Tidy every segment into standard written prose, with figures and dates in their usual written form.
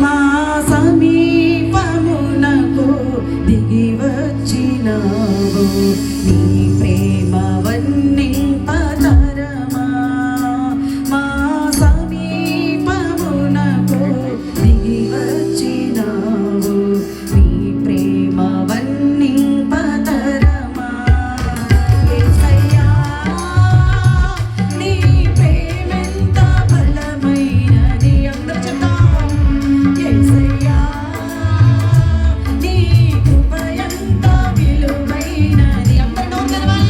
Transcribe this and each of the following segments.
మా సమీపమునకు దిగి వచ్చినావు నీ ప్రేమ వన్నింపతరమా మా సమీపమునకు దిగి వచ్చినావు నీ ప్రేమ వన్నింపతరమా యేసయ్యా నీ ప్రేమెంత బలమైనది అందరూ చెప్తాం యేసయ్యా నీ కృప ఎంత విలువైనది అందరూ నోరు తెరవాలి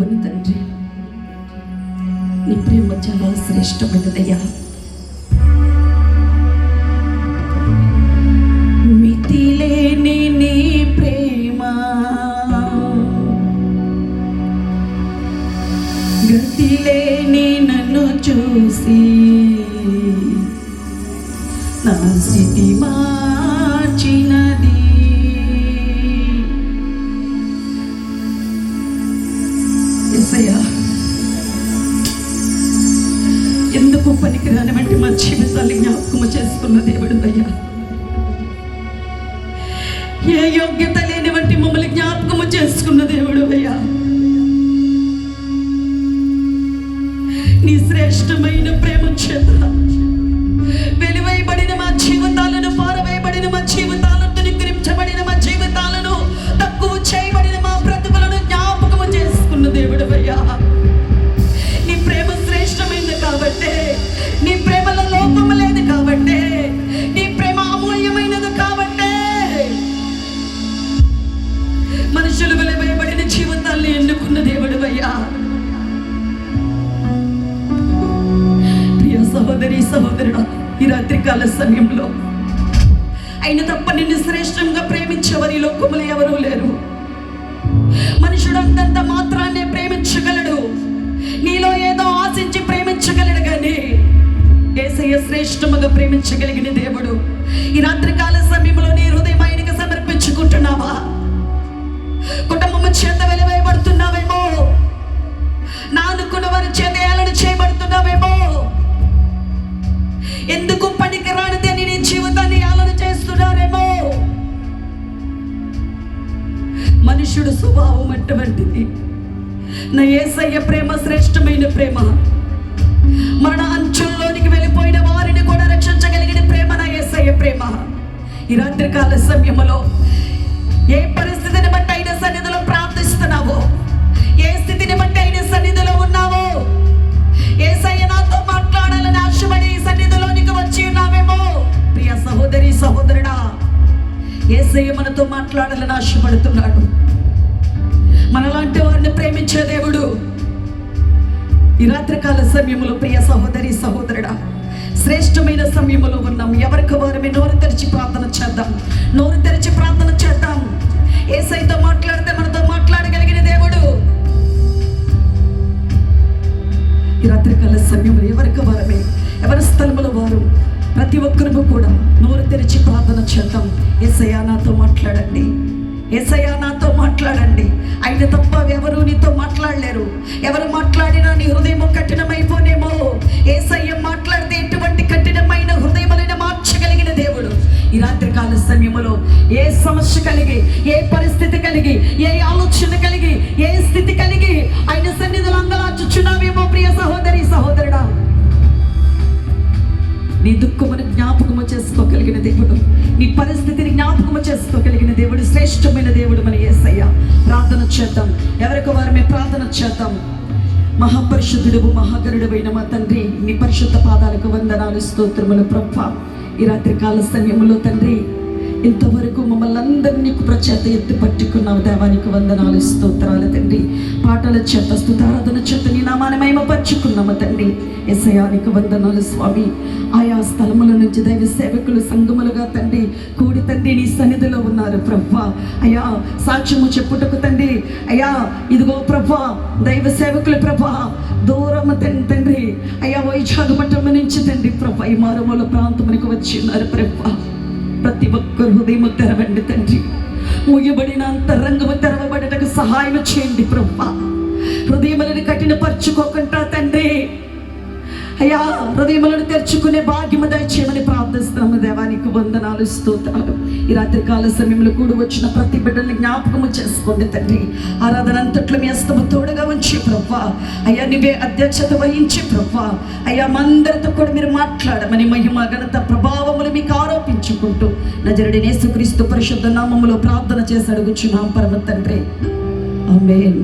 అవును తండ్రి, నీ ప్రేమ చాలా శ్రేష్టమైనదయ్యా. మితిలేని నీ ప్రేమ, గతిలేని నన్ను చూసి నా స్థితి మార్చినది. యేసయ్యా, ఎందుకు పనికిరాని వంటి మా జీవితాన్ని జ్ఞాపకము చేసుకున్న దేవుడు అయ్యా. ఏ యోగ్యత లేని వంటి మమ్మల్ని జ్ఞాపకము చేసుకున్న దేవుడు అయ్యా. నీ శ్రేష్టమైన ప్రేమ చేత వెలివేయబడిన మా జీవితాలను, పారవేయబడిన మా జీవితాలను, తునీకరించబడిన మా జీవితాలను, తక్కువ చేయబడిన మా బ్రతుకులను జ్ఞాపకము చేసుకున్న దేవుడు అయ్యా. నీ ప్రేమ శ్రేష్టమైనది కాబట్టే, నీ ప్రేమలో లోపము లేదు కాబట్టే, నీ ప్రేమ అమూల్యమైనది కాబట్టే మనుషులు వెలివేయబడిన జీవితాన్ని ఎన్నుకున్న దేవుడు అయ్యా. సహోదరి సహోదరుడా, ఈ రాత్రికాల సమయంలో అయిన తప్ప నిన్ను శ్రేష్టంగా ప్రేమించేవారు ఈ లోకములో ఎవరూ లేరు. మనుషుడు అంతంత మాత్రాన్నే ప్రేమించగలడు, నీలో ఏదో ఆశించి ప్రేమించగలడు, కానీ యేసయ్య శ్రేష్టముగా ప్రేమించగలిగిన దేవుడు. ఈ రాత్రికాల సమయంలో నీ హృదయం ఆయనకు సమర్పించుకుంటున్నావా? కుటుంబము చేత వెలివేయబడుతున్నావేమో, నా అనుకున్న వారి చేత ఏలన చేయబడుతున్నావేమో, ఎందుకు పనికి రానిదని నీ జీవితాన్ని ఆలోచన చేస్తున్నారేమో. మనుషుడు స్వభావం అటువంటిది. నా యేసయ్య ప్రేమ శ్రేష్టమైన ప్రేమ. మరణ అంచుల్లోనికి వెళ్ళిపోయిన వారిని కూడా రక్షించగలిగిన ప్రేమ నా యేసయ్య ప్రేమ. ఈ రాత్రికాల సమయంలో ఏ పరిస్థితిని బట్టి అయిన సన్నిధిలో ప్రార్థిస్తున్నావో, ఏ స్థితిని బట్టి అయిన సన్నిధిలో ఉన్నావో, యేసయ్య నాతో మాట్లాడాలని ఆశపడి ఈ సన్నిధిలోనికి వచ్చి ఉన్నావేమో. ప్రియ సహోదరి సహోదరుడా, యేసయ్య మనతో మాట్లాడాలని ఆశపడుతున్నాడు. మనలాంటి వారిని ప్రేమించే దేవుడు. ఈ రాత్రికాల సమయంలో ప్రియ సహోదరి సహోదరుడా, శ్రేష్టమైన సమయంలో ఉన్నాం. ఎవరికి వారమే నోరు తెరిచి ప్రార్థన చేద్దాం, నోరు తెరిచి ప్రార్థన చేద్దాం. యేసయ్యతో మాట్లాడితే మనతో మాట్లాడగలిగిన దేవుడు. ఈ రాత్రికాల సమయంలో ఎవరికి వారమే, ఎవరి స్థలములో వారు, ప్రతి ఒక్కరు కూడా నోరు తెరిచి ప్రార్థన చేద్దాం. యేసయ్య నాతో మాట్లాడండి, యేసయ్య నాతో మాట్లాడండి. ఆయన తప్ప ఎవరు నీతో మాట్లాడలేరు. ఎవరు మాట్లాడినా నీ హృదయం కఠినమైపోనేమో. యేసయ్య మాట్లాడితే ఎటువంటి కఠినమైన హృదయములను మార్చగలిగిన దేవుడు. ఈ రాత్రికాల సమయంలో ఏ సమస్య కలిగి, ఏ పరిస్థితి కలిగి, ఏ ఆలోచన కలిగి, ఏ స్థితి కలిగి ఆయన సన్నిధిలో అంగలార్చుచున్నావేమో ప్రియ సహోదరి సహోదరుడా, నీ దుఃఖమును జ్ఞాపకము చేసుకోగలిగిన దేవుడు, నీ పరిస్థితిని జ్ఞాపకము చేసుకోగలిగిన దేవుడు, శ్రేష్టమైన దేవుడు మన యేసయ్య. ప్రార్థన చేద్దాం, ఎవరికి వారమే ప్రార్థన చేద్దాం. మహాపరిశుద్ధుడు మహాగరుడైన మా తండ్రి, నీ పరిశుద్ధ పాదాలకు వందనాలు స్తోత్రములు ప్రభువా. ఈ రాత్రికాల సమయంలో తండ్రి, ఇంతవరకు మమ్మల్ని అందరినీ నీకు ప్రచేత ఎత్తి పట్టుకున్నావు. దేవానికి వందనాలు స్తోత్రాలు తండ్రి. పాటల చేత స్తుతారాధన చేత నీ నామాన్ని మహిమపరుచుకున్నాము తండ్రి. యేసయ్యానికి వందనాలు స్వామి. ఆయా స్థలముల నుంచి దైవ సేవకులు సంగములుగా తండ్రి కూడి తండ్రి నీ సన్నిధిలో ఉన్నారు ప్రభువా. అయ్యా సాక్ష్యము చెప్పుటకు తండ్రి, అయ్యా ఇదిగో ప్రభువా దైవ సేవకులు ప్రభువా దూరము తండ్రి, అయ్యా వైజాగ్ పట్టణం నుంచి తండ్రి ప్రభువా ఈ మారుమూల ప్రాంతమునికి వచ్చి ఉన్నారు ప్రభువా. ప్రతి ఒక్కరు హృదయము తెరవండి తండ్రి. మూయబడిన అంతరంగము తెరవబడటకు సహాయం చేయండి ప్రభువా. హృదయములను కఠినపరచుకోకుండా తండ్రి అయ్యా హృదయములను తెరుచుకునే భాగ్యము దయచేయమని ప్రార్థిస్తున్నాము. దేవానికి వందనాలు స్తోత్రాలు. ఈ రాత్రికాల సమయంలో కూడి వచ్చిన ప్రతి బిడ్డల్ని జ్ఞాపకము చేసుకోండి తండ్రి. ఆరాధన అంతట్లో మీ హస్తము తోడుగా ఉంచి ప్రభువా. అయ్యా నీవే అధ్యక్షత వహించి ప్రభువా. అయ్యా మా అందరితో కూడా మీరు మాట్లాడమని మహిమ ఘనత ప్రభావములు మీకు ఆరోపించుకుంటూ నజరుడైన యేసుక్రీస్తు పరిశుద్ధ నామములో ప్రార్థన చేసి అడుగుచున్నాం పరమ తండ్రి. ఆమేన్.